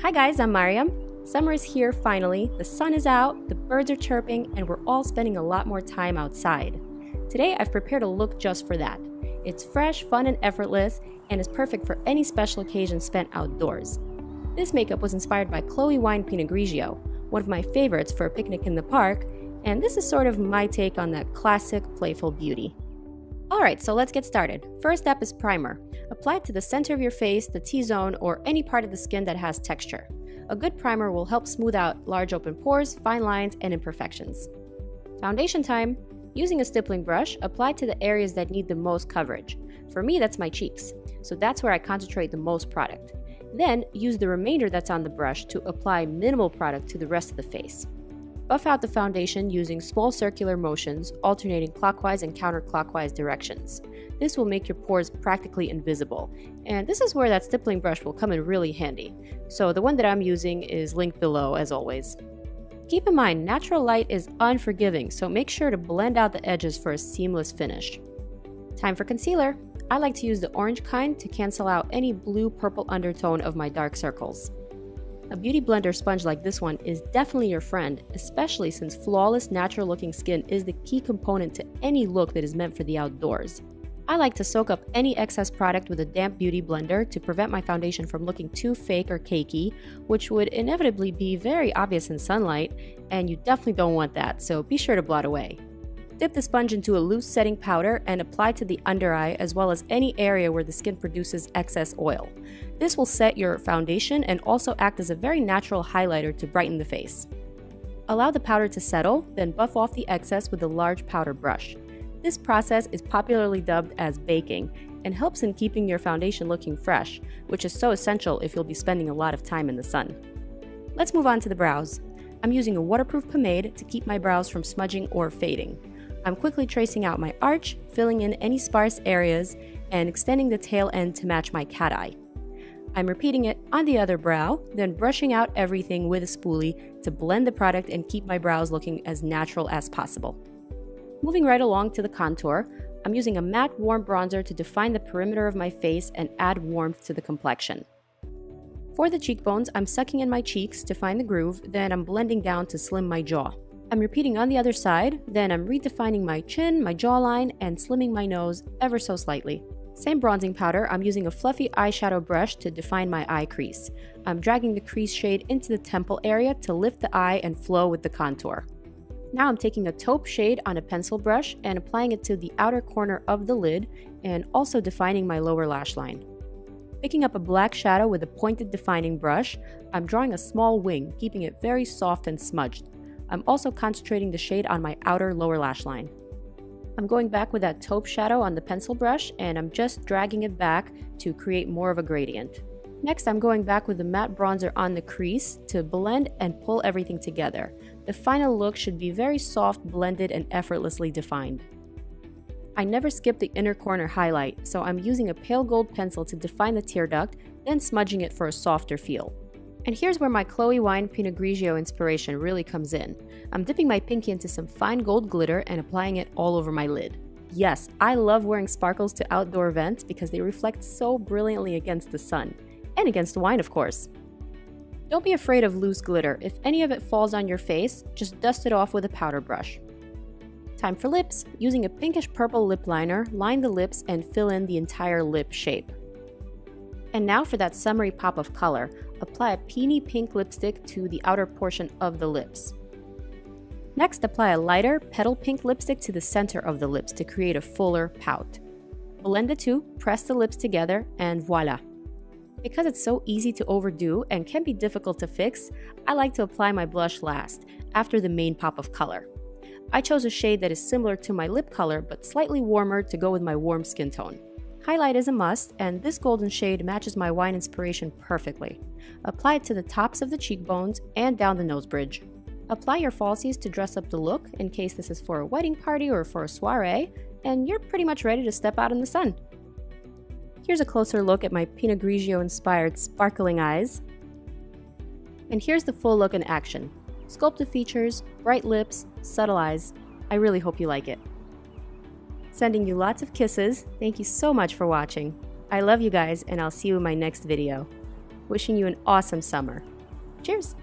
Hi guys, I'm Mariam. Summer is here finally, the sun is out, the birds are chirping, and we're all spending a lot more time outside. Today I've prepared a look just for that. It's fresh, fun, and effortless, and is perfect for any special occasion spent outdoors. This makeup was inspired by Chloe Wine Pinot Grigio, one of my favorites for a picnic in the park, and this is sort of my take on that classic playful beauty. Alright, so let's get started. First step is primer. Apply it to the center of your face, the T-zone, or any part of the skin that has texture. A good primer will help smooth out large open pores, fine lines, and imperfections. Foundation time. Using a stippling brush, apply to the areas that need the most coverage. For me, that's my cheeks, so that's where I concentrate the most product. Then, use the remainder that's on the brush to apply minimal product to the rest of the face. Buff out the foundation using small circular motions, alternating clockwise and counterclockwise directions. This will make your pores practically invisible, and this is where that stippling brush will come in really handy. So the one that I'm using is linked below as always. Keep in mind, natural light is unforgiving, so make sure to blend out the edges for a seamless finish. Time for concealer. I like to use the orange kind to cancel out any blue-purple undertone of my dark circles. A beauty blender sponge like this one is definitely your friend, especially since flawless, natural-looking skin is the key component to any look that is meant for the outdoors. I like to soak up any excess product with a damp beauty blender to prevent my foundation from looking too fake or cakey, which would inevitably be very obvious in sunlight, and you definitely don't want that, so be sure to blot away. Dip the sponge into a loose setting powder and apply to the under eye as well as any area where the skin produces excess oil. This will set your foundation and also act as a very natural highlighter to brighten the face. Allow the powder to settle, then buff off the excess with a large powder brush. This process is popularly dubbed as baking and helps in keeping your foundation looking fresh, which is so essential if you'll be spending a lot of time in the sun. Let's move on to the brows. I'm using a waterproof pomade to keep my brows from smudging or fading. I'm quickly tracing out my arch, filling in any sparse areas, and extending the tail end to match my cat eye. I'm repeating it on the other brow, then brushing out everything with a spoolie to blend the product and keep my brows looking as natural as possible. Moving right along to the contour, I'm using a matte warm bronzer to define the perimeter of my face and add warmth to the complexion. For the cheekbones, I'm sucking in my cheeks to find the groove, then I'm blending down to slim my jaw. I'm repeating on the other side, then I'm redefining my chin, my jawline, and slimming my nose ever so slightly. Same bronzing powder, I'm using a fluffy eyeshadow brush to define my eye crease. I'm dragging the crease shade into the temple area to lift the eye and flow with the contour. Now I'm taking a taupe shade on a pencil brush and applying it to the outer corner of the lid and also defining my lower lash line. Picking up a black shadow with a pointed defining brush, I'm drawing a small wing, keeping it very soft and smudged. I'm also concentrating the shade on my outer lower lash line. I'm going back with that taupe shadow on the pencil brush and I'm just dragging it back to create more of a gradient. Next, I'm going back with the matte bronzer on the crease to blend and pull everything together. The final look should be very soft, blended, and effortlessly defined. I never skip the inner corner highlight, so I'm using a pale gold pencil to define the tear duct, then smudging it for a softer feel. And here's where my Chloe Wine Pinot Grigio inspiration really comes in. I'm dipping my pinky into some fine gold glitter and applying it all over my lid. Yes, I love wearing sparkles to outdoor events because they reflect so brilliantly against the sun. And against the wine, of course. Don't be afraid of loose glitter. If any of it falls on your face, just dust it off with a powder brush. Time for lips. Using a pinkish purple lip liner, line the lips and fill in the entire lip shape. And now for that summery pop of color, apply a peony pink lipstick to the outer portion of the lips. Next, apply a lighter petal pink lipstick to the center of the lips to create a fuller pout. Blend the two, press the lips together, and voila! Because it's so easy to overdo and can be difficult to fix, I like to apply my blush last, after the main pop of color. I chose a shade that is similar to my lip color but slightly warmer to go with my warm skin tone. Highlight is a must, and this golden shade matches my wine inspiration perfectly. Apply it to the tops of the cheekbones and down the nose bridge. Apply your falsies to dress up the look in case this is for a wedding party or for a soiree, and you're pretty much ready to step out in the sun. Here's a closer look at my Pinot Grigio inspired sparkling eyes. And here's the full look in action. Sculpted features, bright lips, subtle eyes. I really hope you like it. Sending you lots of kisses. Thank you so much for watching. I love you guys, and I'll see you in my next video. Wishing you an awesome summer. Cheers!